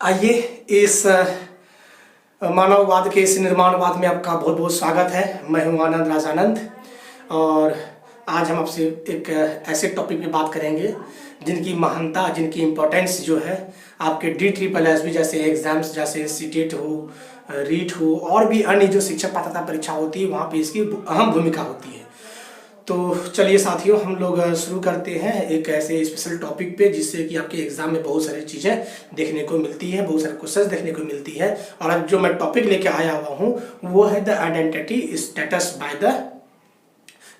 आइए इस मानववाद के इस निर्माणवाद में आपका बहुत बहुत स्वागत है। मैं हूं आनंद राजानंद और आज हम आपसे एक ऐसे टॉपिक पे बात करेंगे जिनकी महानता, जिनकी इम्पोर्टेंस जो है आपके DSSS जैसे एग्जाम्स, जैसे सीटेट हो, रीट हो और भी अन्य जो शिक्षक पात्रता परीक्षा होती है वहाँ पे इसकी अहम भूमिका होती है। तो चलिए साथियों, हम लोग शुरू करते हैं एक ऐसे स्पेशल टॉपिक पे जिससे कि आपके एग्जाम में बहुत सारी चीज़ें देखने को मिलती है, बहुत सारे क्वेश्चंस देखने को मिलती है। और अब जो मैं टॉपिक लेके आया हुआ हूँ वो है the identity status by the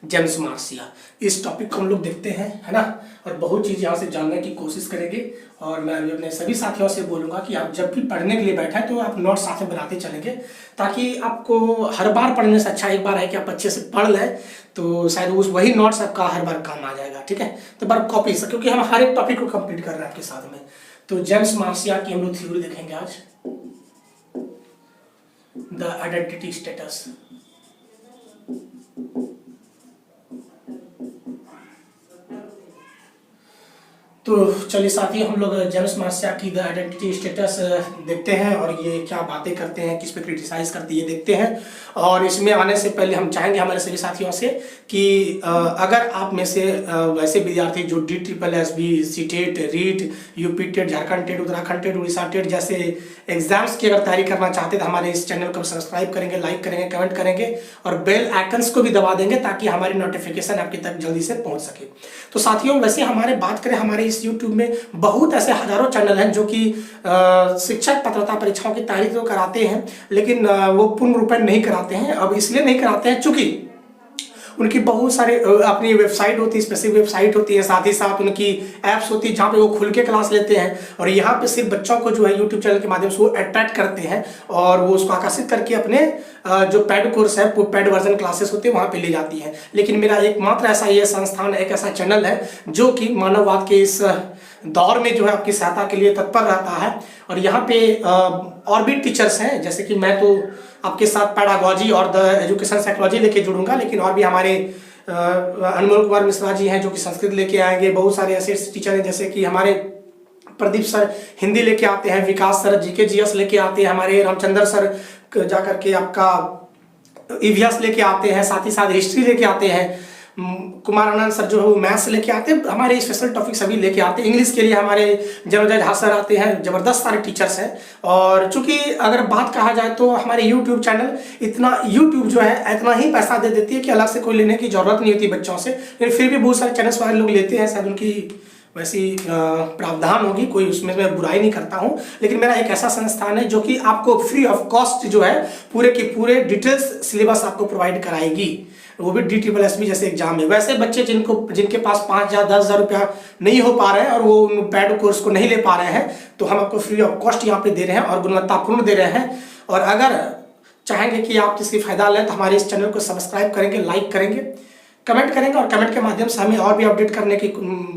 James Marcia. इस टॉपिक को हम लोग देखते हैं, है ना, और बहुत चीज़ यहाँ से जानने की कोशिश करेंगे। और मैं अपने सभी साथियों से बोलूँगा कि आप जब भी पढ़ने के लिए बैठे तो आप नोट्स साथ में बनाते चलेंगे, ताकि आपको हर बार पढ़ने से अच्छा एक बार है कि आप अच्छे से पढ़ लें, तो शायद उस वही नोट्स आपका हर बार काम आ जाएगा। ठीक है, तो बार कॉपी से, क्योंकि हम हर एक टॉपिक को कंप्लीट कर रहे हैं आपके साथ में। तो जेम्स मार्सिया की हम लोग थ्योरी देखेंगे आज, द आइडेंटिटी स्टेटस। तो चलिए साथियों, हम लोग जेम्स मार्सिया की द आइडेंटिटी स्टेटस देखते हैं और ये क्या बातें करते हैं, किस पे क्रिटिसाइज करते हैं ये देखते हैं। और इसमें आने से पहले हम चाहेंगे हमारे सभी साथियों से कि अगर आप में से वैसे विद्यार्थी जो DSSS, CTET, REET, UP TET, Jharkhand TET, Uttarakhand TET, Orissa TET जैसे एग्जाम्स की अगर तैयारी करना चाहते हैं तो हमारे इस चैनल को सब्सक्राइब करेंगे, लाइक करेंगे, कमेंट करेंगे और बेल आइकन्स को भी दबा देंगे ताकि हमारी नोटिफिकेशन आपके तक जल्दी से पहुंच सके। तो साथियों, वैसे हमारे बात करें, हमारे इस YouTube में बहुत ऐसे हजारों चैनल हैं जो कि शिक्षक पात्रता परीक्षाओं की तैयारी तो कराते हैं, लेकिन वो पूर्ण रूप में नहीं कराते हैं। अब इसलिए नहीं कराते हैं चूंकि उनकी बहुत सारे अपनी वेबसाइट होती है, स्पेसिफिक वेबसाइट होती है, साथ ही साथ उनकी ऐप्स होती है जहाँ पे वो खुल के क्लास लेते हैं। और यहाँ पे सिर्फ बच्चों को जो है YouTube चैनल के माध्यम से वो अट्रैक्ट करते हैं और वो उसको आकर्षित करके अपने जो पेड कोर्स है, पेड वर्जन क्लासेस होते हैं वहाँ पे ले जाती है। लेकिन मेरा एकमात्र ऐसा ये संस्थान, एक ऐसा चैनल है जो कि मानववाद के इस दौर में जो है आपकी सहायता के लिए तत्पर रहता है। और यहाँ पे और भी टीचर्स हैं, जैसे कि मैं तो आपके साथ पैडागॉजी और द एजुकेशन साइकोलॉजी लेके जुड़ूंगा, लेकिन और भी हमारे अनमोल कुमार मिश्रा जी हैं जो कि संस्कृत लेके आएंगे। बहुत सारे ऐसे टीचर हैं जैसे कि हमारे प्रदीप सर हिंदी लेके आते हैं, विकास सर GK GS लेके आते हैं, हमारे रामचंद्र सर जा करके आपका EVS लेके आते हैं, साथ ही साथ हिस्ट्री लेके आते हैं, कुमार आनंद सर जो है वो मैथ्स लेके आते हैं, हमारे स्पेशल टॉपिक सभी लेके आते हैं। इंग्लिश के लिए हमारे जनरल झा सर आते हैं, जबरदस्त सारे टीचर्स हैं। और चूंकि अगर बात कहा जाए तो हमारे YouTube चैनल YouTube जो है इतना ही पैसा दे देती है कि अलग से कोई लेने की जरूरत नहीं होती बच्चों से, लेकिन फिर भी बहुत सारे चैनल्स वाले लोग लेते हैं, शायद उनकी वैसी प्रावधान होगी, कोई उसमें मैं बुराई नहीं करता हूं। लेकिन मेरा एक ऐसा संस्थान है जो कि आपको फ्री ऑफ कॉस्ट जो है पूरे के पूरे डिटेल्स सिलेबस आपको प्रोवाइड कराएगी, वो भी DSSS जैसे एग्जाम में। वैसे बच्चे जिनके पास 5,000 10,000 रुपया नहीं हो पा रहे हैं और वो पेड कोर्स को नहीं ले पा रहे हैं, तो हम आपको फ्री ऑफ कॉस्ट यहाँ पे दे रहे हैं और गुणवत्तापूर्ण दे रहे हैं। और अगर चाहेंगे कि आप इसकी फायदा लें तो हमारे इस चैनल को सब्सक्राइब करेंगे, लाइक करेंगे, कमेंट करेंगे और कमेंट के माध्यम से हमें और भी अपडेट करने की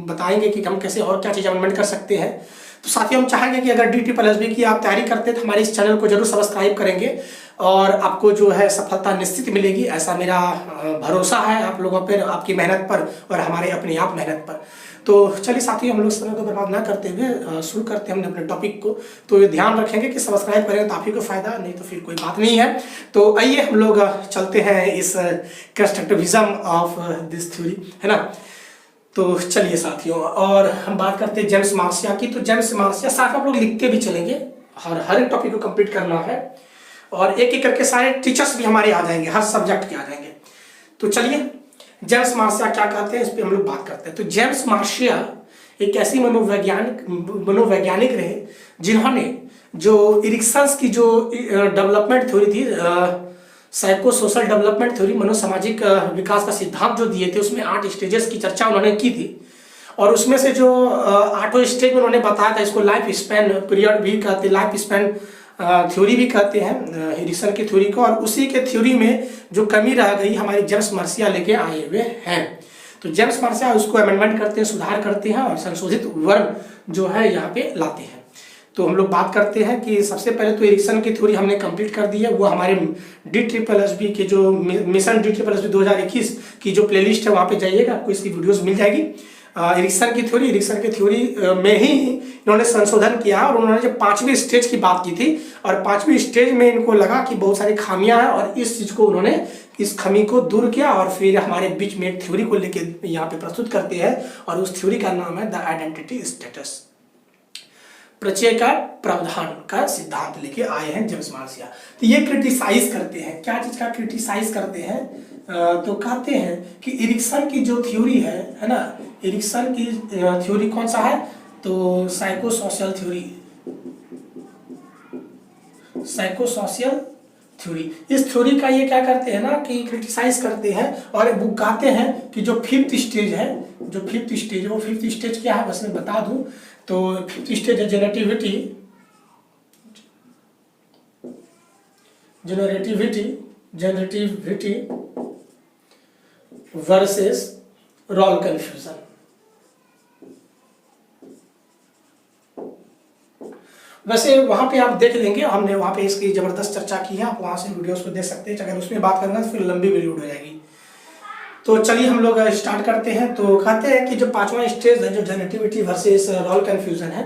बताएंगे कि हम कैसे और क्या चीज़ अमेंडमेंट कर सकते हैं। तो साथियों, हम चाहेंगे कि अगर DSSS की आप तैयारी करते हैं तो हमारे इस चैनल को जरूर सब्सक्राइब करेंगे और आपको जो है सफलता निश्चित मिलेगी, ऐसा मेरा भरोसा है आप लोगों पर, आपकी मेहनत पर और हमारे अपने आप मेहनत पर। तो चलिए साथियों, हम लोग समय को बर्बाद ना करते हुए शुरू करते हैं हमने अपने टॉपिक को। तो ये ध्यान रखेंगे कि सब्सक्राइब करेंगे तो आप ही को फायदा, नहीं तो फिर कोई बात नहीं है। तो आइए हम लोग चलते हैं इस कंस्ट्रक्टिविज्म ऑफ दिस थ्योरी, है ना। तो चलिए साथियों, और हम बात करते हैं जेम्स मार्सिया की। तो जेम्स मार्सिया साथ आप लोग लिखते भी चलेंगे, हर एक टॉपिक को कंप्लीट करना है और एक एक करके सारे टीचर्स भी हमारे आ जाएंगे, हर सब्जेक्ट के आ जाएंगे। तो चलिए, जेम्स मार्सिया क्या कहते हैं इस पर हम लोग बात करते हैं। तो जेम्स मार्सिया एक ऐसी मनोवैज्ञानिक रहे जिन्होंने जो इरिक्सन्स की जो डेवलपमेंट थ्योरी थी, साइको सोशल डेवलपमेंट थ्योरी, मनोसामाजिक विकास का सिद्धांत जो दिए थे, उसमें 8 स्टेजेस की चर्चा उन्होंने की थी। और उसमें से जो 8वें स्टेज में उन्होंने बताया था, इसको लाइफ स्पैन पीरियड भी कहते हैं, लाइफ स्पैन थ्योरी भी कहते हैं इरिक्सन की थ्योरी को। और उसी के थ्योरी में जो कमी रह गई हमारे जेम्स मार्सिया लेके आए हुए हैं। तो जेम्स मार्सिया उसको अमेंडमेंट करते हैं, सुधार करते हैं और संशोधित वर्ग जो है यहाँ पे लाते हैं। तो हम लोग बात करते हैं कि सबसे पहले तो इरिक्सन की थ्योरी हमने कंप्लीट कर दी है। वो हमारे DSSS के जो मिशन DSSS 2021 की जो प्लेलिस्ट है वहाँ पे जाइएगा, आपको इसकी वीडियोस मिल जाएगी। इरिक्सन की थ्योरी में ही इन्होंने संशोधन किया और उन्होंने जब 5वीं स्टेज की बात की थी और 5वीं स्टेज में इनको लगा कि बहुत सारी खामियां हैं और इस चीज को उन्होंने इस खामी को दूर किया और फिर हमारे बीच में एक थ्योरी को लेके यहाँ पे प्रस्तुत करते हैं और उस थ्योरी का नाम है द आइडेंटिटी स्टेटस। प्रत्यय का प्रावधान का सिद्धांत लेके आए हैं जेम्स मार्सिया। तो ये क्रिटिसाइज करते हैं, क्या चीज का क्रिटिसाइज करते हैं? तो कहते हैं कि इरिक्सन की जो थ्योरी है ना, इरिक्सन की थ्योरी कौन सा है? तो साइकोसोशियल थ्योरी, साइकोसोशियल थ्योरी। इस थ्योरी का ये क्या करते हैं ना कि क्रिटिसाइज करते हैं और वो कहते हैं कि जो 5th स्टेज है, जो 5th स्टेज, वो 5th स्टेज क्या है बस मैं बता दूं। तो 5th स्टेज है जेनरेटिविटी, जेनरेटिविटी वर्सेस रोल कंफ्यूजन। वैसे वहां पे आप देख लेंगे, हमने वहां पे इसकी जबरदस्त चर्चा की है, आप वहां से वीडियोस को देख सकते हैं। अगर उसमें बात करना तो फिर लंबी वीडियो हो जाएगी। तो चलिए हम लोग स्टार्ट करते हैं। तो कहते हैं कि जो 5वां स्टेज है जो जेनेटिविटी वर्सेस रोल कंफ्यूजन है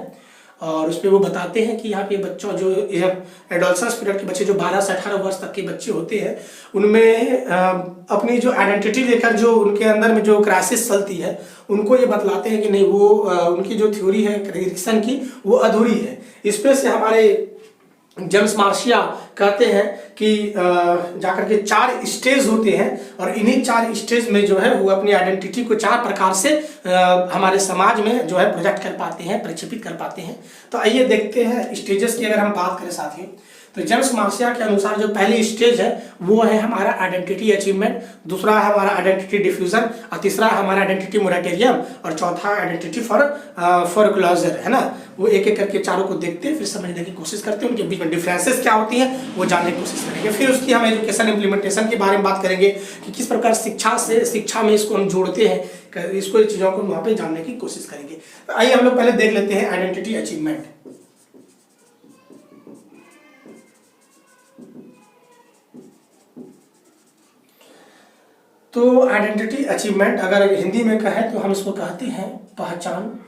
और उस पर वो बताते हैं कि यहाँ पे बच्चों जो एडोलसेंस पीरियड के बच्चे जो 12 से 18 वर्ष तक के बच्चे होते हैं उनमें अपनी जो आइडेंटिटी लेकर जो उनके अंदर में जो क्राइसिस चलती है उनको ये बतलाते हैं कि नहीं वो उनकी जो थ्योरी है इरिक्सन की वो अधूरी है। इस पे से हमारे जेम्स मार्सिया कहते हैं कि जाकर के 4 स्टेज होते हैं और इन्हीं 4 स्टेज में जो है वो अपनी आइडेंटिटी को 4 प्रकार से हमारे समाज में जो है प्रोजेक्ट कर पाते हैं, प्रक्षेपित कर पाते हैं। तो आइए देखते हैं स्टेजेस की अगर हम बात करें साथियों। तो जेम्स मार्सिया के अनुसार जो पहली स्टेज है वो है हमारा आइडेंटिटी अचीवमेंट, दूसरा है हमारा आइडेंटिटी डिफ्यूजन और तीसरा है हमारा आइडेंटिटी मोरेटोरियम और चौथा आइडेंटिटी फॉर क्लोजर, है ना। वो एक एक करके चारों को देखते हैं, फिर समझने की कोशिश करते हैं, उनके बीच में डिफरेंसेस क्या होती हैं वो जानने की कोशिश करेंगे। फिर उसकी हम एजुकेशन इम्प्लीमेंटेशन के बारे में बात करेंगे कि किस प्रकार शिक्षा में इसको हम जोड़ते हैं, इसको चीज़ों को वहाँ पे जानने की कोशिश करेंगे। तो आइए हम लोग पहले देख लेते हैं आइडेंटिटी अचीवमेंट। तो आइडेंटिटी अचीवमेंट अगर हिंदी में कहें तो हम इसको कहते हैं पहचान।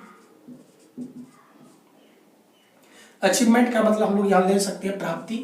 अचीवमेंट का मतलब हम लोग यहाँ ले सकते हैं प्राप्ति,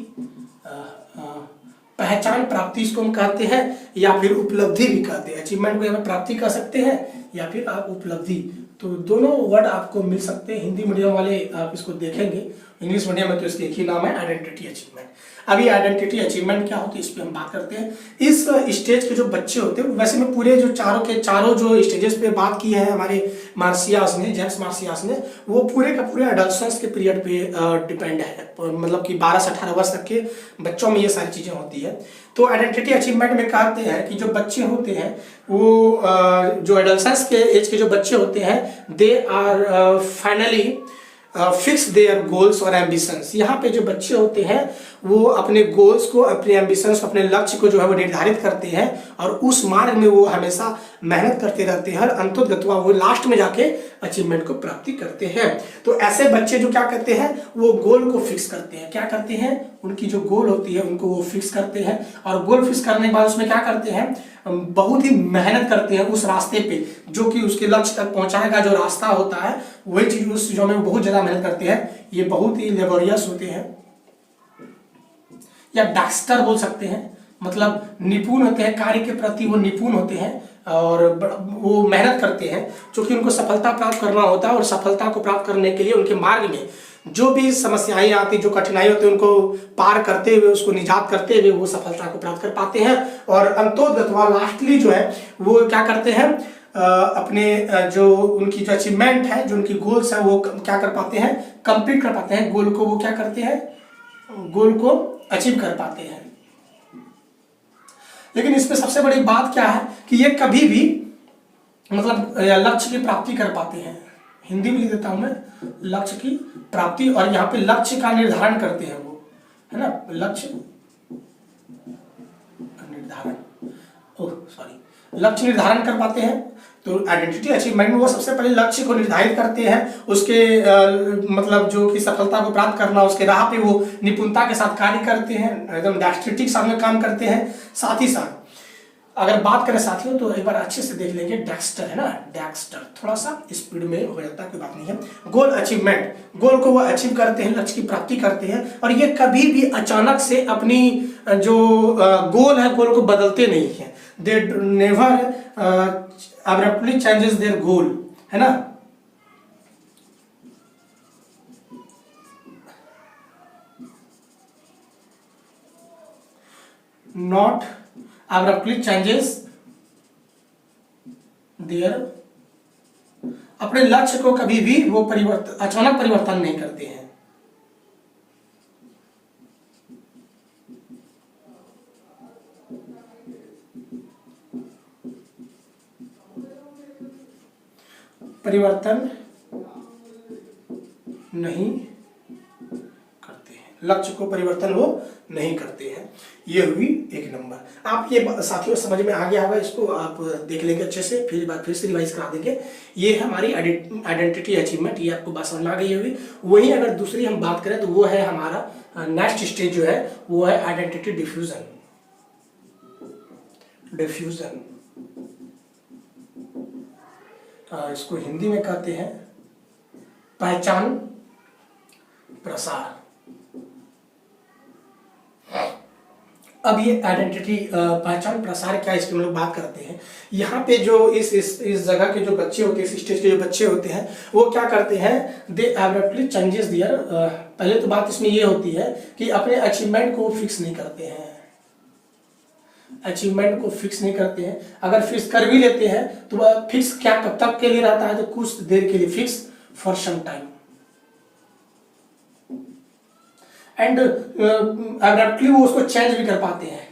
पहचान प्राप्ति इसको हम कहते हैं या फिर उपलब्धि भी कहते हैं। अचीवमेंट को यहाँ प्राप्ति कह सकते हैं या फिर आप उपलब्धि, तो दोनों वर्ड आपको मिल सकते हैं। हिंदी मीडियम वाले आप इसको देखेंगे, इंग्लिश मीडियम में तो इसके एक ही नाम है आइडेंटिटी अचीवमेंट। अभी आइडेंटिटी अचीवमेंट क्या होती है इस पर हम बात करते हैं। इस स्टेज के जो बच्चे होते हैं, वैसे में पूरे जो चारों जो स्टेजेस पे बात की है हमारे मार्सियास ने, जेम्स मार्सियास ने, वो पूरे का पूरे एडोलसेंस के पीरियड पे डिपेंड है, मतलब कि 12 से 18 वर्ष तक के बच्चों में ये सारी चीजें होती है। तो आइडेंटिटी अचीवमेंट में कहते हैं कि जो बच्चे होते हैं वो जो एडोलसेंस के एज के जो बच्चे होते हैं they are finally fix their goals और एम्बिशंस। यहाँ पे जो बच्चे होते हैं वो अपने गोल्स को, अपने एम्बिशंस को, अपने लक्ष्य को जो है वो निर्धारित करते हैं और उस मार्ग में वो हमेशा मेहनत करते रहते हैं और अंततः वो लास्ट में जाके अचीवमेंट को प्राप्ति करते हैं। तो ऐसे बच्चे जो क्या करते हैं वो गोल को फिक्स करते हैं। क्या करते हैं? उनकी जो गोल होती है उनको वो फिक्स करते हैं और गोल फिक्स करने के बाद उसमें क्या करते हैं, बहुत ही मेहनत करते हैं उस रास्ते पे जो कि उसके लक्ष्य तक पहुंचाएगा। जो रास्ता होता है वही चीज उस चीजों में बहुत ज्यादा मेहनत करते हैं। ये बहुत ही लेबोरियस होते हैं या डाक्स्टर बोल सकते हैं, मतलब निपुण होते हैं, कार्य के प्रति वो निपुण होते हैं और वो मेहनत करते हैं क्योंकि उनको सफलता प्राप्त करना होता है और सफलता को प्राप्त करने के लिए उनके मार्ग में जो भी समस्याएं आती, जो कठिनाई होती है, उनको पार करते हुए, उसको निजात करते हुए वो सफलता को प्राप्त कर पाते हैं और अंततः लास्टली जो है वो क्या करते हैं, अपने जो उनकी जो अचीवमेंट है, जो उनकी गोल्स है वो क्या कर पाते हैं, कंप्लीट कर पाते हैं। गोल को वो क्या करते हैं, गोल को अचीव कर पाते हैं। लेकिन इसमें सबसे बड़ी बात क्या है कि ये कभी भी मतलब लक्ष्य की प्राप्ति कर पाते हैं। हिंदी में लिख देता हूं मैं, लक्ष्य की प्राप्ति, और यहाँ पे लक्ष्य का निर्धारण करते हैं वो, है ना, लक्ष्य निर्धारण, लक्ष्य निर्धारण कर पाते हैं। तो आइडेंटिटी अचीवमेंट में वो सबसे पहले लक्ष्य को निर्धारित करते हैं, उसके मतलब जो कि सफलता को प्राप्त करना, उसके राह पे वो निपुणता के साथ कार्य करते हैं, एकदम डैक्स्ट्रिटी के साथ में काम करते हैं। साथ ही साथ अगर बात करें साथियों तो एक बार अच्छे से देख लेंगे, डेक्स्टर है ना, डेक्स्टर थोड़ा सा स्पीड में हो जाता है, कोई बात नहीं है। गोल अचीवमेंट, गोल को वो अचीव करते हैं, लक्ष्य की प्राप्ति करते हैं, और ये कभी भी अचानक से अपनी जो गोल है गोल को बदलते नहीं है। They never abruptly changes there गोल, है ना। नॉट abruptly changes their, अपने लक्ष्य को कभी भी वो अचानक परिवर्तन नहीं करते हैं। परिवर्तन नहीं करते हैं, लक्ष्य को परिवर्तन वो नहीं करते हैं। ये हुई एक नंबर। आप ये साथियों समझ में आ गया होगा, इसको आप देख लेंगे अच्छे से, फिर से रिवाइज करा देंगे। ये है हमारी आइडेंटिटी अचीवमेंट, ये आपको बात समझ में आ गई होगी। वहीं अगर दूसरी हम बात करें तो वो है हमारा नेक्स्ट स्टेज जो है वो है आइडेंटिटी डिफ्यूजन। डिफ्यूजन इसको हिंदी में कहते हैं पहचान प्रसार। अब ये आइडेंटिटी पहचान प्रसार क्या, इसकी हम लोग बात करते हैं। यहाँ पे जो इस जगह के जो बच्चे होते हैं, इस स्टेज के जो बच्चे होते हैं, वो क्या करते हैं, दे एब्रप्टली चेंजेस देयर। पहले तो बात इसमें ये होती है कि अपने अचीवमेंट को फिक्स नहीं करते हैं, अचीवमेंट को फिक्स नहीं करते हैं। अगर फिक्स कर भी लेते हैं तो वह फिक्स क्या कब तक के लिए रहता है, तो कुछ देर के लिए, fix for some time, and abruptly वो उसको चेंज भी कर पाते हैं।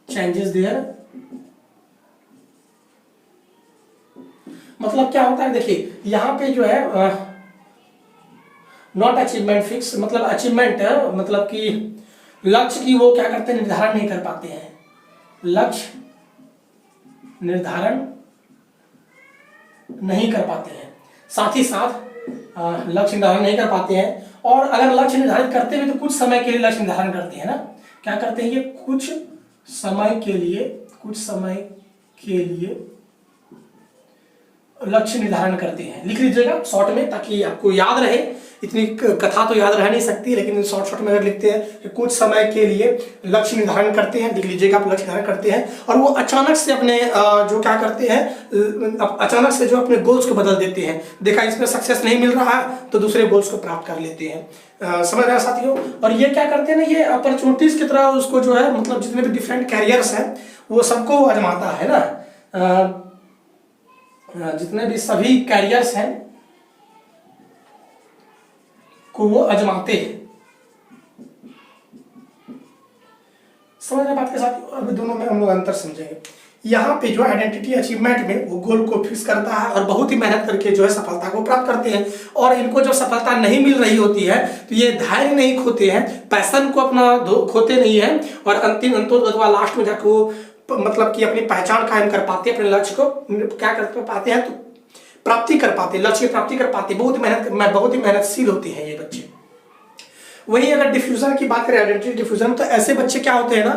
चेंजेस देयर मतलब क्या होता है, देखिए यहां पे जो है नॉट अचीवमेंट फिक्स, मतलब अचीवमेंट मतलब कि लक्ष्य की वो क्या करते हैं, निर्धारण नहीं कर पाते हैं। लक्ष्य निर्धारण नहीं कर पाते हैं, साथ ही साथ लक्ष्य निर्धारण नहीं कर पाते हैं। और अगर लक्ष्य निर्धारित करते हैं तो कुछ समय के लिए लक्ष्य निर्धारण करते हैं ना, क्या करते हैं, ये कुछ समय के लिए लक्ष्य निर्धारण करते हैं। लिख लीजिएगा शॉर्ट में ताकि आपको याद रहे, इतनी कथा तो याद रह नहीं सकती, लेकिन शॉर्ट में अगर लिखते हैं कि कुछ समय के लिए लक्ष्य निर्धारण करते हैं, लिख लीजिएगा आप, लक्ष्य निर्धारण करते हैं और वो अचानक से अपने जो क्या करते हैं, अचानक से जो अपने गोल्स को बदल देते हैं। देखा इसमें सक्सेस नहीं मिल रहा है तो दूसरे गोल्स को प्राप्त कर लेते हैं। समझ रहे हैं साथियों। और ये क्या करते हैं ना, ये अपॉर्चुनिटीज की तरह उसको जो है, मतलब जितने भी डिफरेंट कैरियर्स हैं वो सबको आजमाता है ना, जितने भी सभी कैरियर्स हैं को वो आजमाते हैं। समझ रहे बात के साथ। अब दोनों में हम लोग अंतर समझेंगे। यहाँ पे जो आइडेंटिटी अचीवमेंट में वो गोल को फिक्स करता है और बहुत ही मेहनत करके जो है सफलता को प्राप्त करते हैं। और इनको जब सफलता नहीं मिल रही होती है तो ये धैर्य नहीं खोते हैं, पैशन को अपना खोते नहीं है, और अंततः लास्ट में जाकर वो मतलब कि अपनी पहचान कायम कर पाते हैं, अपने लक्ष्य को क्या कर पाते हैं, तो प्राप्ति कर पाते हैं, लक्ष्य की प्राप्ति कर पाते हैं। बहुत ही मेहनतशील होते हैं ये बच्चे। वही अगर डिफ्यूजन की बात करें, आइडेंटिटी डिफ्यूजन, तो ऐसे बच्चे क्या होते हैं ना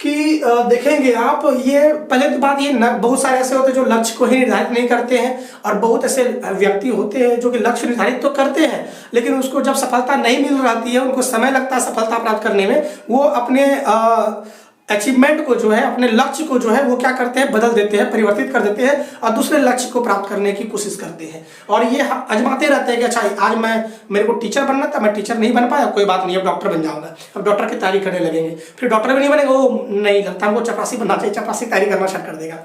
कि देखेंगे आप, ये पहले तो बात ये बहुत सारे ऐसे होते हैं जो लक्ष्य को ही निर्धारित नहीं करते हैं, और बहुत ऐसे व्यक्ति होते हैं जो कि लक्ष्य निर्धारित तो करते हैं लेकिन उसको जब सफलता नहीं मिल रही है, उनको समय लगता है सफलता प्राप्त करने में, वो अपने अचीवमेंट को जो है, अपने लक्ष्य को जो है वो क्या करते हैं, बदल देते हैं, परिवर्तित कर देते हैं और दूसरे लक्ष्य को प्राप्त करने की कोशिश करते हैं। और ये आजमाते रहते हैं कि अच्छा आज मेरे को टीचर बनना था, मैं टीचर नहीं बन पाया, कोई बात नहीं, अब डॉक्टर बन जाऊंगा। अब डॉक्टर की तैयारी करने लगेंगे, फिर डॉक्टर भी नहीं बनेगा, वो नहीं लगता हमको चपरासी बनना चाहिए, चपरासी की तैयारी करना स्टार्ट कर देगा।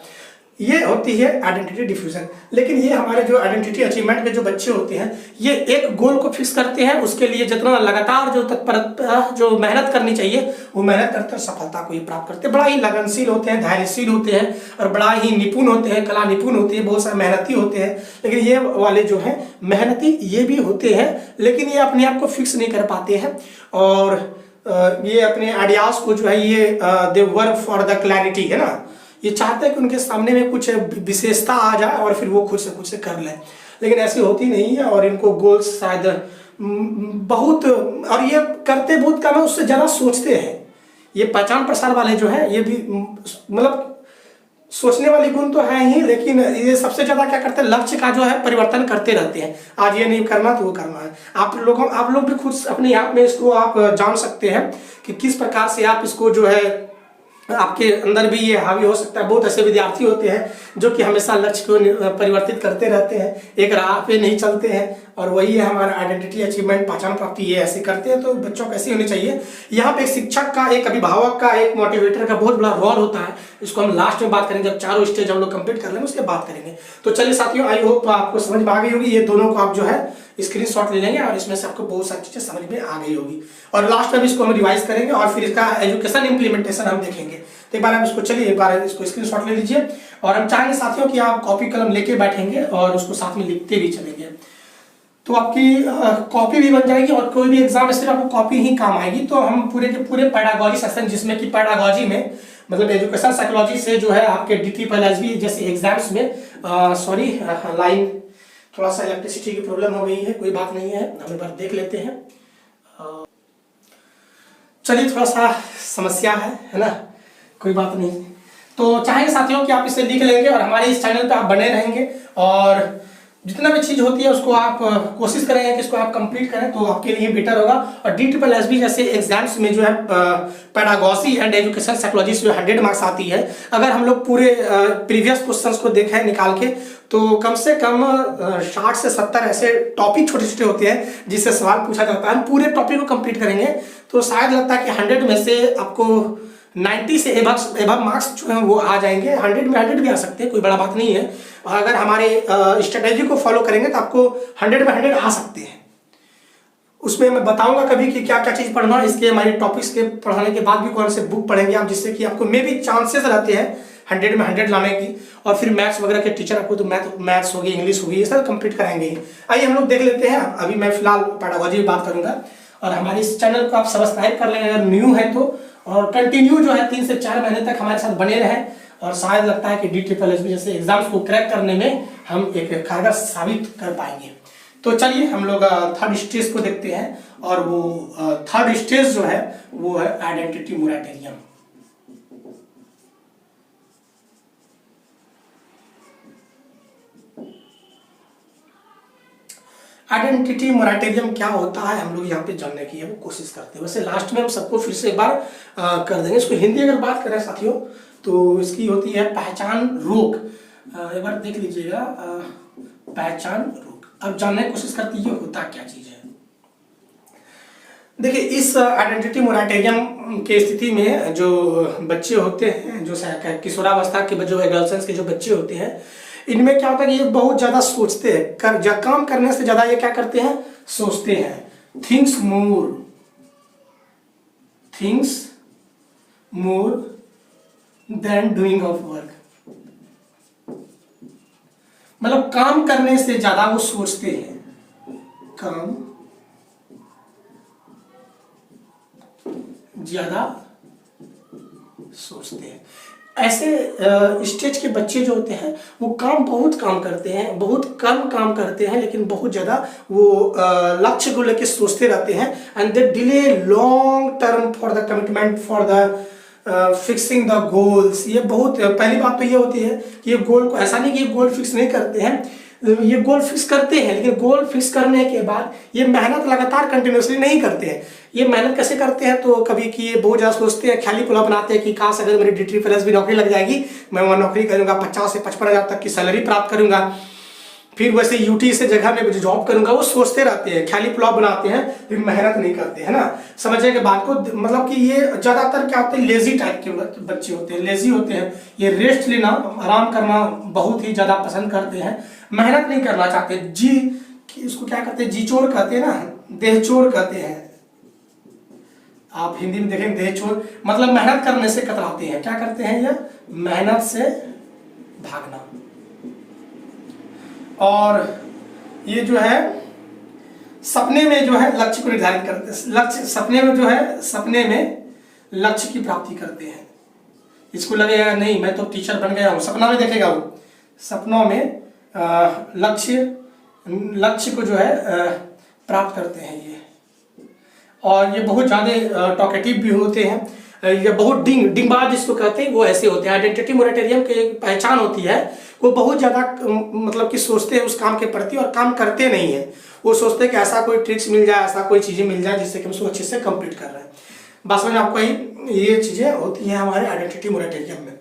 ये होती है आइडेंटिटी डिफ्यूजन। लेकिन ये हमारे जो आइडेंटिटी अचीवमेंट के जो बच्चे होते हैं, ये एक गोल को फिक्स करते हैं, उसके लिए जितना लगातार जो तत्परता जो मेहनत करनी चाहिए वो मेहनत करते हैं, सफलता को ये प्राप्त करते हैं। बड़ा ही लगनशील होते हैं, धैर्यशील होते हैं और बड़ा ही निपुण होते हैं, कला निपुण होती है, बहुत सारे मेहनती होते हैं। लेकिन ये वाले जो हैं मेहनती ये भी होते हैं, लेकिन ये अपने आप को फिक्स नहीं कर पाते हैं और ये अपने आइडियाज को जो है ये they work for the clarity, है ना, ये चाहते हैं कि उनके सामने में कुछ विशेषता आ जाए और फिर वो खुद से कर लें, लेकिन ऐसी होती नहीं है। और इनको गोल्स शायद बहुत, और ये करते बहुत कम है, उससे ज़्यादा सोचते हैं। ये पहचान प्रसार वाले जो है ये भी मतलब सोचने वाली गुण तो है ही, लेकिन ये सबसे ज़्यादा क्या करते हैं, लक्ष्य का जो है परिवर्तन करते रहते हैं। आज ये नहीं करना तो वो करना है। आप लोग भी खुद अपने आप में इसको आप जान सकते हैं कि किस प्रकार से आप इसको जो है, आपके अंदर भी ये हावी हो सकता है। बहुत ऐसे विद्यार्थी होते हैं जो कि हमेशा लक्ष्य को परिवर्तित करते रहते हैं, एक राह पे नहीं चलते हैं, और वही है हमारा आइडेंटिटी अचीवमेंट, पहचान प्राप्ति, ये ऐसे करते हैं। तो बच्चों को ऐसी होनी चाहिए। यहाँ पे एक शिक्षक का, एक अभिभावक का, एक मोटिवेटर का बहुत बड़ा रोल होता है। इसको हम लास्ट में बात करेंगे, जब चारों स्टेज हम लोग कंप्लीट कर लेंगे उसके बात करेंगे। तो चलिए साथियों, आई होप आपको समझ में आ गई होगी। ये दोनों को आप जो है स्क्रीनशॉट ले लेंगे और इसमें से आपको बहुत सारी चीजें समझ में आ गई होगी। और लास्ट में भी इसको हम रिवाइज करेंगे और फिर इसका एजुकेशन इंप्लीमेंटेशन हम देखेंगे। तो एक बार आप इसको, चलिए एक बार इसको स्क्रीनशॉट ले लीजिए। और हम चाहेंगे साथियों कि आप कॉपी कलम लेके बैठेंगे और उसको साथ में लिखते भी चलेंगे, तो आपकी कॉपी भी बन जाएगी और कोई भी एग्जाम में आपको कॉपी ही काम आएगी। तो हम पूरे के पूरे पेडागोजी सेशन, जिसमें कि पेडागोजी में मतलब एजुकेशन साइकोलॉजी से जो है आपके DTPLSB जैसे एग्जाम्स में, सॉरी लाइन थोड़ा सा इलेक्ट्रिसिटी की प्रॉब्लम हो गई है, कोई बात नहीं है, हम एक बार देख लेते हैं। चलिए थोड़ा सा समस्या है ना, कोई बात नहीं। तो चाहेंगे साथियों कि आप इसे लिख लेंगे और हमारे इस चैनल पे आप बने रहेंगे, और जितना भी चीज होती है उसको आप कोशिश करेंगे कि इसको आप कंप्लीट करें, तो आपके लिए बेटर होगा। और DTPLSB जैसे एग्जाम्स में जो है पेडागोजी एंड एजुकेशन साइकोलॉजी से 100 मार्क्स आती है। अगर हम लोग पूरे प्रीवियस क्वेश्चंस को देखें निकाल के, तो कम से कम 60 से 70 ऐसे टॉपिक छोटे छोटे होते हैं जिससे सवाल पूछा जाता है। हम पूरे टॉपिक को कंप्लीट करेंगे तो शायद लगता है कि 100 में से आपको 90 से एबव मार्क्स जो है वो आ जाएंगे। 100 में 100 भी आ सकते हैं, कोई बड़ा बात नहीं है। और अगर हमारे स्ट्रेटेजी को फॉलो करेंगे तो आपको 100 में 100 आ सकते हैं। उसमें मैं बताऊंगा कभी कि क्या क्या चीज़ पढ़ना, इसके हमारे टॉपिक्स के पढ़ाने के बाद भी कौन से बुक पढ़ेंगे आप, जिससे कि आपको मे भी चांसेस रहते हैं 100 में 100 लाने की। और फिर मैथ्स वगैरह के टीचर आपको तो मैथ्स होगी, इंग्लिश होगी, ये सब कंप्लीट कराएंगे। आइए हम लोग देख लेते हैं। अभी मैं फिलहाल पेडागोजी की बात करूंगा। और हमारे इस चैनल को आप सब्सक्राइब कर लें अगर न्यू है तो, और कंटिन्यू जो है 3 से 4 महीने तक हमारे साथ बने रहें। और शायद लगता है कि DTPLSB जैसे एग्जाम्स को क्रैक करने में हम एक कारगर साबित कर पाएंगे। तो चलिए हम लोग थर्ड स्टेज को देखते हैं, और वो थर्ड स्टेज जो है वो है आइडेंटिटी मोरेटोरियम। आइडेंटिटी मोरेटोरियम क्या होता है हम लोग यहाँ पे जानने की वो कोशिश करते हैं। वैसे लास्ट में हम सबको फिर से एक बार कर देंगे। इसको हिंदी अगर बात करें साथियों तो इसकी होती है पहचान रोक। एक बार देख लीजिएगा, पहचान रोक। अब जानने की कोशिश करती है होता क्या चीज है। देखिए इस आइडेंटिटी मोरेटोरियम के स्थिति में जो बच्चे होते हैं, जो किशोरावस्था के जो एडोलसेंस के जो बच्चे होते हैं, इनमें क्या होता है कि ये बहुत ज्यादा सोचते हैं। काम करने से ज्यादा ये क्या करते हैं, सोचते हैं। Thinks more than doing of work. मतलब काम करने से ज्यादा वो सोचते हैं, काम ज्यादा सोचते हैं। ऐसे स्टेज के बच्चे जो होते हैं वो बहुत काम करते हैं, बहुत कम काम करते हैं, लेकिन बहुत ज़्यादा वो लक्ष्य को लेकर सोचते रहते हैं। And they delay long term for the commitment for the fixing the goals. ये बहुत पहली बात तो ये होती है कि ये गोल को, ऐसा नहीं कि ये गोल फिक्स नहीं करते हैं, ये गोल फिक्स करते हैं, लेकिन गोल फिक्स करने के बाद ये मेहनत लगातार कंटिन्यूसली नहीं करते हैं। ये मेहनत कैसे करते हैं, तो कभी कि ये बहुत ज़्यादा सोचते हैं, ख्याली पुलाव बनाते हैं कि काश अगर मेरी DTPLSB नौकरी लग जाएगी, मैं वहाँ नौकरी करूँगा, 50 से 55 हज़ार तक की सैलरी प्राप्त करूँगा, फिर वैसे UT से जगह में जॉब करूँगा। वो सोचते रहते हैं, ख्याली पुलाव बनाते हैं, फिर मेहनत नहीं करते हैं ना। समझने के बात को, मतलब कि ये ज़्यादातर क्या होते हैं, लेजी टाइप के बच्चे होते हैं, लेजी होते हैं। ये रेस्ट लेना, आराम करना बहुत ही ज़्यादा पसंद करते हैं, मेहनत नहीं करना चाहते। इसको क्या कहते हैं, जी चोर कहते हैं ना, देह चोर कहते हैं। आप हिंदी में देखें देह चोर, मतलब मेहनत करने से कतराते हैं। क्या करते हैं ये, मेहनत से भागना। और ये जो है सपने में जो है लक्ष्य को निर्धारित करते हैं, लक्ष्य सपने में जो है, सपने में लक्ष्य की प्राप्ति करते हैं। इसको लगेगा नहीं मैं तो टीचर बन गया हूँ, सपना में देखेगा वो, सपनों में लक्ष्य को जो है प्राप्त करते हैं ये। और ये बहुत ज़्यादा टॉकेटिव भी होते हैं, ये बहुत डिंगबाज जिसको कहते हैं वो ऐसे होते हैं। आइडेंटिटी मोरेटोरियम की एक पहचान होती है, वो बहुत ज़्यादा मतलब कि सोचते हैं उस काम के प्रति और काम करते नहीं है। वो सोचते हैं कि ऐसा कोई ट्रिक्स मिल जाए, ऐसा कोई चीज़ें मिल जाए जिससे कि हम उसको अच्छे से कंप्लीट कर रहे हैं। बस में आपको ये चीज़ें होती हैं हमारे आइडेंटिटी मोरेटोरियम में।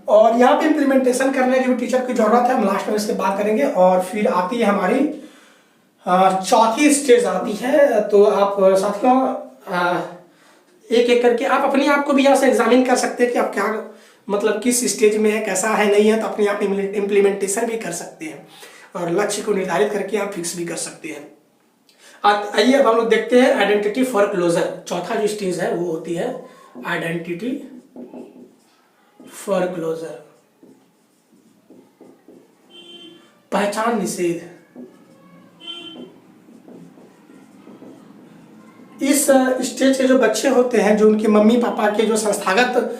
और यहाँ पे इम्प्लीमेंटेशन करने की भी टीचर की ज़रूरत है, हम लास्ट में इसके बात करेंगे। और फिर आती है हमारी चौथी स्टेज आती है। तो आप साथियों एक एक करके आप अपने आप को भी यहाँ से एग्जामिन कर सकते हैं कि आप क्या मतलब किस स्टेज में है, कैसा है, नहीं है, तो अपने आप इम्प्लीमेंटेशन भी कर सकते हैं और लक्ष्य को निर्धारित करके आप फिक्स भी कर सकते हैं। आइए अब हम लोग देखते हैं आइडेंटिटी फॉर क्लोजर। चौथा जो स्टेज है वो होती है आइडेंटिटी फॉर क्लोजर, पहचान निषेध। इस स्टेज के जो बच्चे होते हैं, जो उनके मम्मी पापा के जो संस्थागत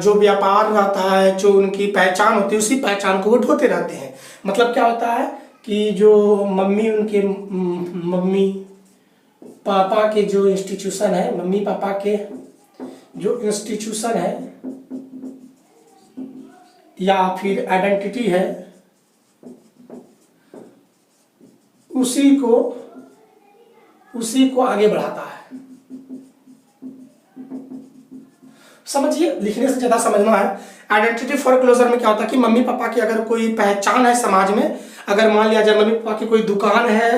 जो व्यापार रहता है, जो उनकी पहचान होती है, उसी पहचान को वो ढोते रहते हैं। मतलब क्या होता है कि जो उनके मम्मी पापा के जो इंस्टीट्यूशन है, मम्मी पापा के जो इंस्टीट्यूशन है या फिर आइडेंटिटी है, उसी को आगे बढ़ाता है। समझिए, लिखने से ज्यादा समझना है। आइडेंटिटी फॉर क्लोजर में क्या होता है कि मम्मी पापा की अगर कोई पहचान है समाज में, अगर मान लिया जाए मम्मी पापा की कोई दुकान है,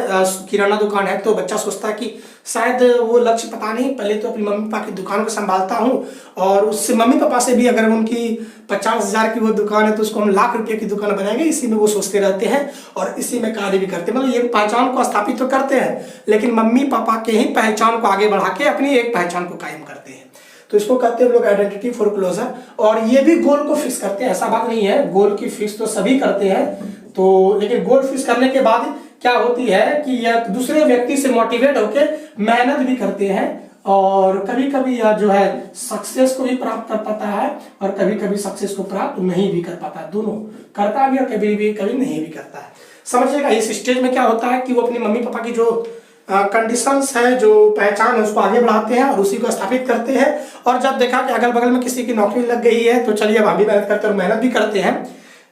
किराना दुकान है, तो बच्चा सोचता है कि शायद वो लक्ष्य पता नहीं, पहले तो अपनी मम्मी पापा की दुकान को संभालता हूँ और उससे मम्मी पापा से भी अगर उनकी 50,000 की वो दुकान है तो उसको हम लाख रुपये की दुकान बनाएंगे। इसी में वो सोचते रहते हैं और इसी में कार्य भी करते हैं। मतलब ये पहचान को स्थापित तो करते हैं, लेकिन मम्मी पापा के ही पहचान को आगे बढ़ा के अपनी एक पहचान को कायम करते हैं। तो इसको कहते हैं हम लोग आइडेंटिटी फॉर क्लोजर। और ये भी गोल को फिक्स करते हैं, ऐसा बात नहीं है, गोल की फिक्स तो सभी करते हैं, तो लेकिन गोल फिक्स करने के बाद क्या होती है कि यह दूसरे व्यक्ति से मोटिवेट होकर मेहनत भी करते हैं और कभी कभी यह जो है सक्सेस को भी प्राप्त कर पाता है और कभी कभी सक्सेस को प्राप्त नहीं भी कर पाता है। दोनों करता भी और कभी नहीं भी करता है। समझिएगा, इस स्टेज में क्या होता है कि वो अपनी मम्मी पापा की जो कंडीशंस है, जो पहचान है, उसको आगे बढ़ाते हैं और उसी को स्थापित करते हैं। और जब देखा कि अगल बगल में किसी की नौकरी लग गई है तो चलिए अब हम भी मेहनत करते हैं और मेहनत भी करते हैं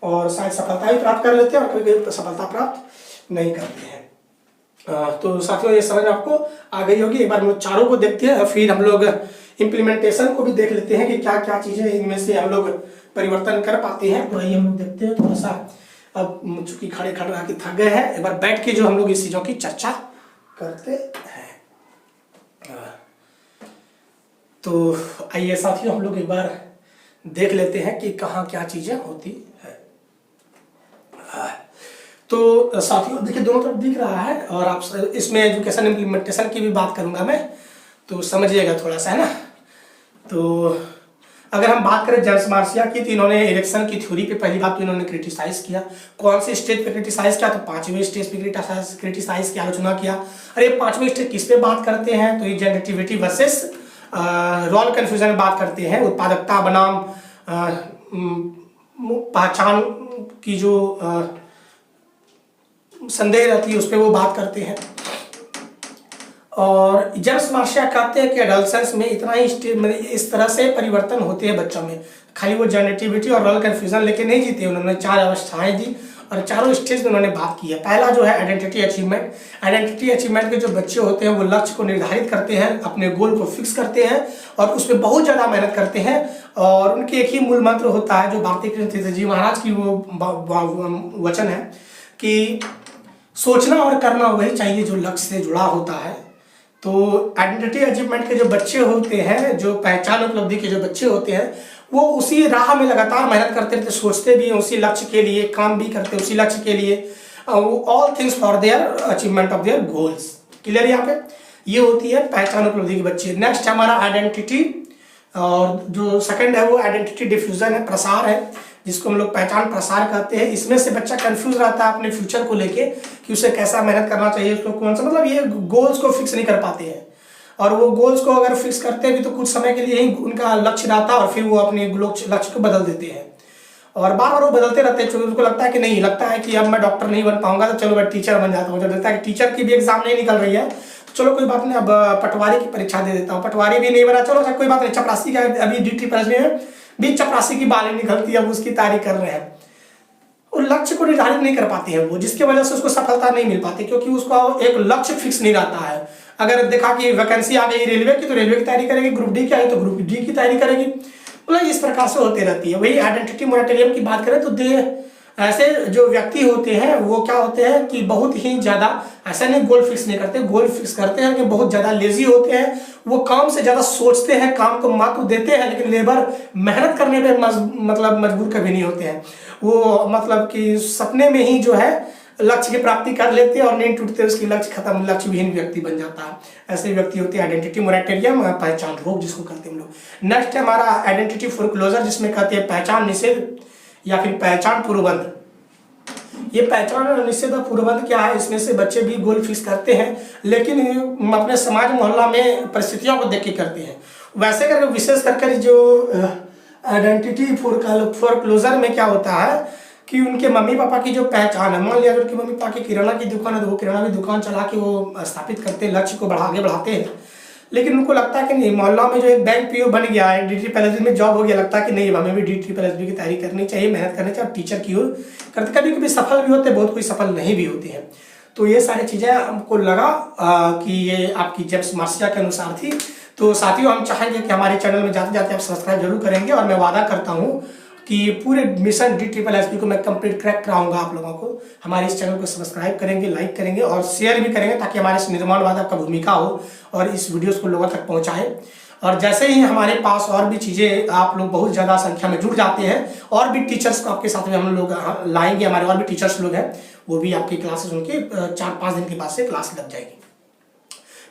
और शायद सफलता भी प्राप्त कर लेते हैं और कभी कभी सफलता प्राप्त नहीं करते हैं। तो साथियों ये समझ आपको आ गई होगी। एक बार हम लोग चारों को देखते हैं, फिर हम लोग इम्प्लीमेंटेशन को भी देख लेते हैं कि क्या क्या चीज़ें इनमें से हम लोग परिवर्तन कर पाते हैं। तो आइए हम लोग देखते हैं। थोड़ा सा अब चूंकि खड़े खड़े आके थक गए हैं, एक बार बैठ के जो हम लोग इस चीज़ों की चर्चा करते हैं। तो आइए साथियों हम लोग एक बार देख लेते हैं कि कहाँ क्या चीज़ें होती है। तो साथियों देखिए दोनों तरफ दिख रहा है और आप इसमें एजुकेशन इम्प्लीमेंटेशन की भी बात करूंगा मैं, तो समझिएगा थोड़ा सा, है ना। तो अगर हम बात करें जेम्स मार्सिया की, तो इन्होंने इरेक्शन की थ्योरी पे पहली बात तो इन्होंने क्रिटिसाइज किया। कौन से स्टेज पे क्रिटिसाइज किया? तो 5वें स्टेज पे क्रिटिसाइज की आलोचना किया। अरे 5वें स्टेज किस पे बात करते हैं? तो ये जनरेटिविटी वर्सेस रोल कन्फ्यूजन में बात करते हैं। उत्पादकता बनाम पहचान की जो संदेह रहती है उस पर वो बात करते हैं। और जेम्स मार्सिया कहते हैं कि एडल्सेंस में इतना ही इस तरह से परिवर्तन होते हैं बच्चों में, खाली वो जनरेटिविटी और रोल कन्फ्यूजन लेके नहीं जीते। उन्होंने 4 अवस्थाएं दी और चारों स्टेज में उन्होंने बात की है। पहला जो है आइडेंटिटी अचीवमेंट। आइडेंटिटी अचीवमेंट के जो बच्चे होते हैं वो लक्ष्य को निर्धारित करते हैं, अपने गोल को फिक्स करते हैं और उस पर बहुत ज़्यादा मेहनत करते हैं। और उनके एक ही मूल मंत्र होता है जो भारती कृष्ण जी महाराज की वो वचन है कि सोचना और करना वही चाहिए जो लक्ष्य से जुड़ा होता है। तो आइडेंटिटी अचीवमेंट के जो बच्चे होते हैं, जो पहचान उपलब्धि के जो बच्चे होते हैं, वो उसी राह में लगातार मेहनत करते रहते, सोचते भी हैं उसी लक्ष्य के लिए, काम भी करते हैं उसी लक्ष्य के लिए। All things for their achievement of their goals. Clear यहाँ पे? ये होती है पहचान उपलब्धि के बच्चे। नेक्स्ट हमारा आइडेंटिटी, और जो सेकंड है वो आइडेंटिटी डिफ्यूजन है, प्रसार है, जिसको हम लोग पहचान प्रसार कहते हैं। इसमें से बच्चा कंफ्यूज रहता है अपने फ्यूचर को लेके कि उसे कैसा मेहनत करना चाहिए, उसको कौन सा, मतलब ये गोल्स को फिक्स नहीं कर पाते हैं। और वो गोल्स को अगर फिक्स करते भी तो कुछ समय के लिए ही उनका लक्ष्य रहता है और फिर वो अपने लक्ष्य को बदल देते हैं और बार बार वो बदलते रहते हैं। उनको लगता है कि नहीं, लगता है कि अब मैं डॉक्टर नहीं बन पाऊंगा तो चलो मैं टीचर बन जाता हूँ। जब लगता है कि टीचर की भी एग्जाम नहीं निकल रही है तो चलो कोई बात नहीं, अब पटवारी की परीक्षा दे देता हूँ। पटवारी भी नहीं बना, चलो कोई बात नहीं, चपरासी का अभी DTPLS में भी चपरासी की बालें निकलती है, अब उसकी तैयारी कर रहे हैं। और लक्ष्य को निर्धारित नहीं कर पाते हैं वो, जिसकी वजह से उसको सफलता नहीं मिल पाती, क्योंकि उसका एक लक्ष्य फिक्स नहीं रहता है। अगर देखा कि वैकेंसी आ गई रेलवे की तो रेलवे की तैयारी करेगी, ग्रुप डी की आई तो ग्रुप डी की तैयारी करेगी, मतलब इस प्रकार से होती रहती है। वही आइडेंटिटी मोरेटोरियम की बात करें तो ऐसे जो व्यक्ति होते हैं वो क्या होते हैं कि बहुत ही ज़्यादा ऐसा नहीं गोल फिक्स नहीं करते, गोल फिक्स करते हैं कि बहुत ज़्यादा लेजी होते हैं। वो काम से ज़्यादा सोचते हैं, काम को महत्व देते हैं, लेकिन लेबर मेहनत करने पे मतलब मजबूर कभी नहीं होते हैं। वो मतलब कि सपने में ही जो है लक्ष्य की प्राप्ति कर लेते हैं और नहीं टूटते उसकी लक्ष्य खत्म, लक्ष्य विहीन व्यक्ति बन जाता है। ऐसे व्यक्ति होते हैं आइडेंटिटी मोरेटोरियम, पहचान रोग जिसको कहते हैं हम लोग। नेक्स्ट है हमारा आइडेंटिटी फोरक्लोजर, जिसमें कहते हैं पहचान निषेध या फिर पहचान पूर्वबंध। ये पहचान निषेध और पूर्वबंध क्या है, इसमें से बच्चे भी गोल फिक्स करते हैं लेकिन अपने समाज मोहल्ला में परिस्थितियों को देख के करते हैं। वैसे करके विशेष करके जो आइडेंटिटी फोरक्लोजर में क्या होता है कि उनके मम्मी पापा की जो पहचान है, मान लिया अगर उनके मम्मी पापा की किराना की दुकान है तो वो किराना की दुकान चला के वो स्थापित करते हैं, लक्ष्य को आगे बढ़ाते हैं। लेकिन उनको लगता है कि नहीं, मोहल्ला में जो एक बैंक PO बन गया है, DTPLS में जॉब हो गया, लगता है कि नहीं हमें भी DTPLS की तैयारी करनी चाहिए, मेहनत करनी चाहिए और टीचर की ओर करते। कभी कभी सफल भी होते हैं, बहुत कोई सफल नहीं भी होती है। तो ये सारी चीज़ें हमको लगा कि ये आपकी जेम्स मार्सिया के अनुसार थी। तो साथियों, हम चाहेंगे कि हमारे चैनल में जाते जाते आप सब्सक्राइब जरूर करेंगे और मैं वादा करता हूँ कि पूरे मिशन DTPLS को मैं कंप्लीट क्रैक कराऊंगा आप लोगों को। हमारे इस चैनल को सब्सक्राइब करेंगे, लाइक करेंगे और शेयर भी करेंगे, ताकि हमारे इस निर्माणवाद आपका भूमिका हो और इस वीडियोस को लोगों तक पहुंचाए। और जैसे ही हमारे पास और भी चीज़ें, आप लोग बहुत ज़्यादा संख्या में जुड़ जाते हैं और भी टीचर्स को आपके साथ में हम लोग लाएंगे, हमारे और भी टीचर्स लोग हैं, वो भी आपकी क्लासेस उनकी 4-5 दिन के बाद से क्लास लग जाएगी।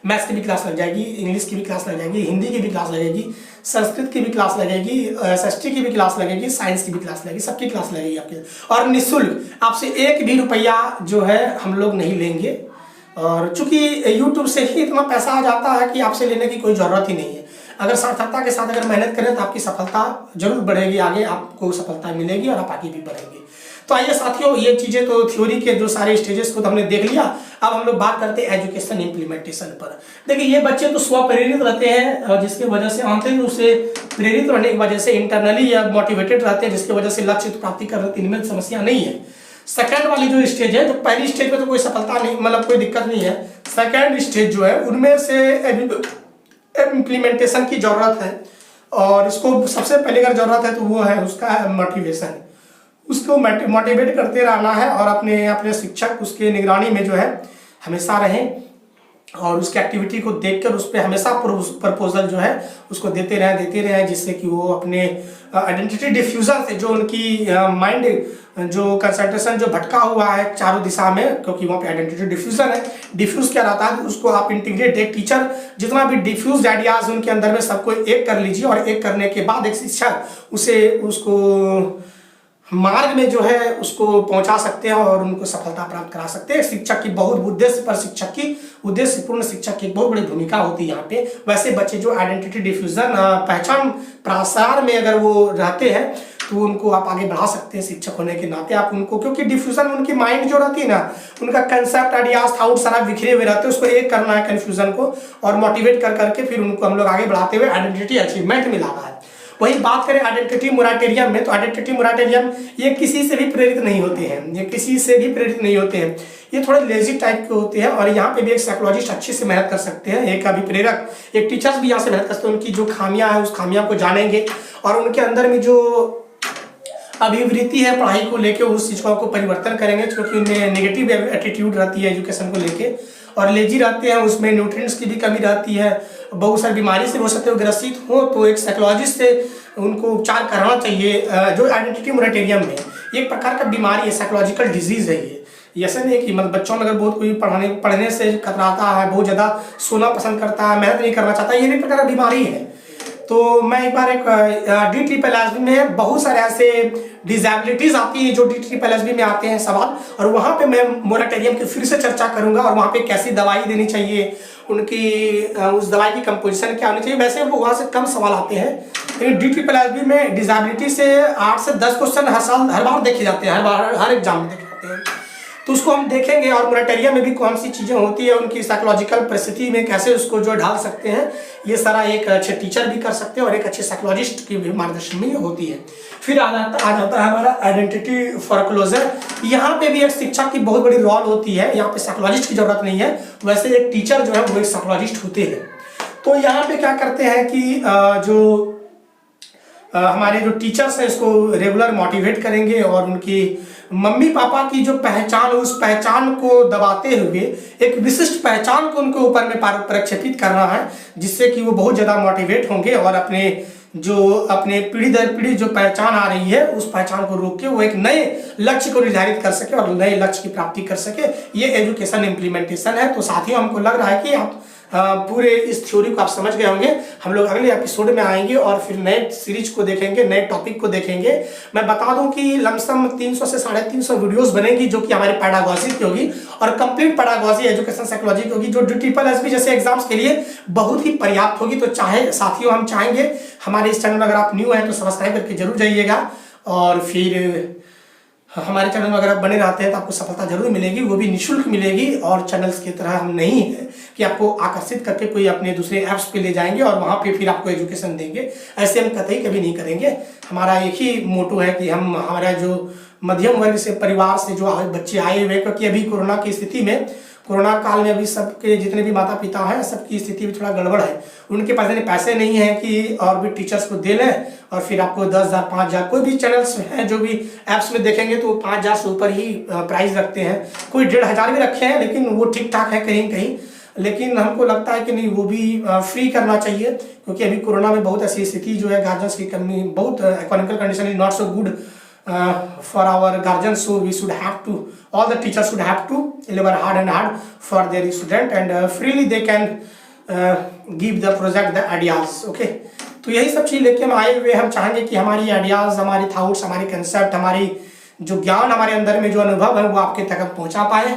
मैथ्स की भी क्लास लग जाएगी, इंग्लिश की भी क्लास लग जाएगी, हिंदी की भी क्लास लगेगी, संस्कृत की भी क्लास लगेगी, SST की भी क्लास लगेगी, साइंस की भी क्लास लगेगी, सबकी क्लास लगेगी आपके। और निःशुल्क, आपसे 1 भी रुपया जो है हम लोग नहीं लेंगे। और चूंकि YouTube से ही इतना पैसा आ जाता है कि आपसे लेने की कोई ज़रूरत ही नहीं है। अगर सार्थकता के साथ अगर मेहनत करें तो आपकी सफलता जरूर बढ़ेगी, आगे आपको सफलता मिलेगी और आप आगे भी बढ़ेंगे। तो आइए साथियों, ये चीज़ें तो थ्योरी के जो सारे स्टेजेस को तो हमने देख लिया। अब हम लोग बात करते हैं एजुकेशन इम्प्लीमेंटेशन पर। देखिए, ये बच्चे तो स्वप्रेरित रहते हैं और जिसकी वजह से आंतरिक रूप से प्रेरित रहने की वजह से इंटरनली या मोटिवेटेड रहते हैं, जिसकी वजह से लक्ष्य प्राप्ति कर रहे, इनमें समस्या नहीं है। सेकंड वाली जो स्टेज है, तो पहली स्टेज में तो कोई सफलता नहीं, मतलब कोई दिक्कत नहीं है। सेकंड स्टेज जो है उनमें से इम्प्लीमेंटेशन की जरूरत है और इसको सबसे पहले अगर जरूरत है तो वो है उसका मोटिवेशन। उसको मोटिवेट करते रहना है और अपने शिक्षक उसके निगरानी में जो है हमेशा रहें और उसकी एक्टिविटी को देखकर उस पर हमेशा प्रपोजल जो है उसको देते रहें, जिससे कि वो अपने आइडेंटिटी डिफ्यूजन से जो उनकी माइंड जो कंसंट्रेशन जो भटका हुआ है चारों दिशा में, क्योंकि वहाँ पे आइडेंटिटी डिफ्यूजन है। डिफ्यूज क्या रहता है, उसको आप इंटीग्रेट, एक टीचर जितना भी डिफ्यूज आइडियाज उनके अंदर में सबको एक कर लीजिए और एक करने के बाद एक शिक्षक उसको मार्ग में जो है उसको पहुंचा सकते हैं और उनको सफलता प्राप्त करा सकते हैं। शिक्षक की बहुत उद्देश्य पर शिक्षक की उद्देश्यपूर्ण शिक्षक की बहुत बड़ी भूमिका होती है यहाँ पे। वैसे बच्चे जो आइडेंटिटी डिफ्यूजन पहचान प्रसार में अगर वो रहते हैं तो उनको आप आगे बढ़ा सकते हैं शिक्षक होने के नाते। आप उनको, क्योंकि डिफ्यूजन उनकी माइंड जो रहती है ना, उनका कंसेप्ट आइडियाज थाउट सारा बिखरे हुए रहते हैं, उसको एक करना है कंफ्यूजन को और मोटिवेट कर करके फिर उनको हम लोग आगे बढ़ाते हुए आइडेंटिटी अचीवमेंट में लाना है। वही बात करें आइडेंटिटी मोरेटोरियम में, तो आइडेंटिटी मोरेटोरियम ये किसी से भी प्रेरित नहीं होते हैं, ये किसी से भी प्रेरित नहीं होते हैं, ये थोड़े लेजी टाइप के होते हैं। और यहाँ पे भी एक साइकोलॉजिस्ट अच्छे से मेहनत कर सकते हैं, एक अभिप्रेरक, एक टीचर्स भी यहाँ से मेहनत कर सकते हैं। उनकी जो खामियां है उस खामियां को जानेंगे और उनके अंदर में जो अभिवृत्ति है पढ़ाई को लेके उस चीज़ को परिवर्तन करेंगे, क्योंकि उनमें नेगेटिव एटीट्यूड रहती है एजुकेशन को लेके और लेजी रहते हैं, उसमें न्यूट्रिएंट्स की भी कमी रहती है, बहुत सारी बीमारी से हो सकते हो ग्रसित हो, तो एक साइकोलॉजिस्ट से उनको उपचार करना चाहिए। जो आइडेंटिटी मोरेटोरियम में एक प्रकार का बीमारी है, साइकोलॉजिकल डिजीज है ये ऐसा नहीं कि मतलब बच्चों में अगर बहुत कोई पढ़ने से कतराता है, बहुत ज़्यादा सोना पसंद करता है, मेहनत नहीं करना चाहता, ये भी प्रकार का बीमारी है। तो मैं एक बार एक DSSS में बहुत सारे ऐसे डिजेबिलिटीज आती है जो DSSS में आते हैं सवाल, और वहाँ पे मैं मोराटोरियम की फिर से चर्चा करूंगा, और वहाँ पे कैसी दवाई देनी चाहिए, उनकी उस दवाई की कंपोजिशन क्या होनी चाहिए। वैसे वो वहाँ से कम सवाल आते हैं, लेकिन DSSS में डिजेबिलिटी से 8 से 10 क्वेश्चन हर बार देखे जाते हैं, हर एग्जाम में देखे जाते हैं, तो उसको हम देखेंगे। और मोराटोरियम में भी कौन सी चीज़ें होती है, उनकी साइकोलॉजिकल परिस्थिति में कैसे उसको जो ढाल सकते हैं, ये सारा एक अच्छे टीचर भी कर सकते हैं और एक अच्छे साइकोलॉजिस्ट की भी मार्गदर्शन में होती है। फिर आ जाता है हमारा आइडेंटिटी फोरक्लोजर। यहाँ पे भी एक शिक्षक की बहुत बड़ी रोल होती है, यहाँ पे साइकोलॉजिस्ट की जरूरत नहीं है, वैसे एक टीचर जो है वो एक साइकोलॉजिस्ट होते हैं। तो यहाँ पे क्या करते हैं कि हमारे जो टीचर्स हैं इसको रेगुलर मोटिवेट करेंगे, और उनकी मम्मी पापा की जो पहचान है उस पहचान को दबाते हुए एक विशिष्ट पहचान को उनके ऊपर में प्रक्षेपित करना है, जिससे कि वो बहुत ज़्यादा मोटिवेट होंगे और अपने पीढ़ी दर पीढ़ी जो पहचान आ रही है उस पहचान को रोक के वो एक नए लक्ष्य को निर्धारित कर सके और नए लक्ष्य की प्राप्ति कर सके। ये एजुकेशन इम्प्लीमेंटेशन है। तो साथियों, हमको लग रहा है कि आप पूरे इस थ्योरी को आप समझ गए होंगे। हम लोग अगले एपिसोड में आएंगे और फिर नए सीरीज को देखेंगे, नए टॉपिक को देखेंगे। मैं बता दूं कि लमसम 300 से 350 वीडियोस बनेगी जो कि हमारे पेडागोजी की होगी, और कंप्लीट पेडागोजी एजुकेशन साइकोलॉजी की होगी, जो DSSS जैसे एग्जाम्स के लिए बहुत ही पर्याप्त होगी। तो साथियों, हम चाहेंगे हमारे इस चैनल में अगर आप न्यू हैं तो सब्सक्राइब करके जरूर जाइएगा, और फिर हमारे चैनल में अगर आप बने रहते हैं तो आपको सफलता जरूर मिलेगी, वो भी निःशुल्क मिलेगी। और चैनल्स की तरह हम नहीं है कि आपको आकर्षित करके कोई अपने दूसरे ऐप्स पे ले जाएंगे और वहाँ पे फिर आपको एजुकेशन देंगे, ऐसे हम कतई कभी नहीं करेंगे। हमारा एक ही मोटो है कि हमारा जो मध्यम वर्ग से परिवार से जो बच्चे आए हुए, क्योंकि अभी कोरोना की स्थिति में, कोरोना काल में अभी सबके जितने भी माता पिता हैं सबकी स्थिति भी थोड़ा गड़बड़ है। उनके पास इतने पैसे नहीं है कि और भी टीचर्स को दे लें, और फिर आपको 10,000 5,000, कोई भी चैनल्स हैं जो भी ऐप्स में देखेंगे तो 5,000 से ऊपर ही प्राइस रखते हैं, कोई 1,500 भी रखे हैं, लेकिन वो ठीक ठाक है कहीं कहीं। लेकिन हमको लगता है कि नहीं, वो भी फ्री करना चाहिए, क्योंकि अभी कोरोना में बहुत ऐसी स्थिति जो है, गार्जियंस की कमी, बहुत economical condition is not so good for our guardians, so we should have to, all the teachers should have to labor hard and hard for their student, and freely they can give the project the ideas. Okay, तो यही सब चीज़ लेके हम आए हुए। हम चाहेंगे कि हमारी आइडियाज़, हमारी थाट्स, हमारी कंसेप्ट, हमारी जो ज्ञान हमारे अंदर में जो अनुभव है वो आपके तक पहुंचा पाए।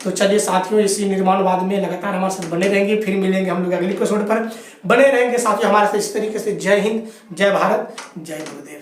तो चलिए साथियों, इसी निर्माणवाद में लगातार हमारे साथ बने रहेंगे। फिर मिलेंगे हम लोग अगले एपिसोड पर, बने रहेंगे साथियों हमारे साथ इस तरीके से। जय हिंद, जय भारत, जय गुरुदेव।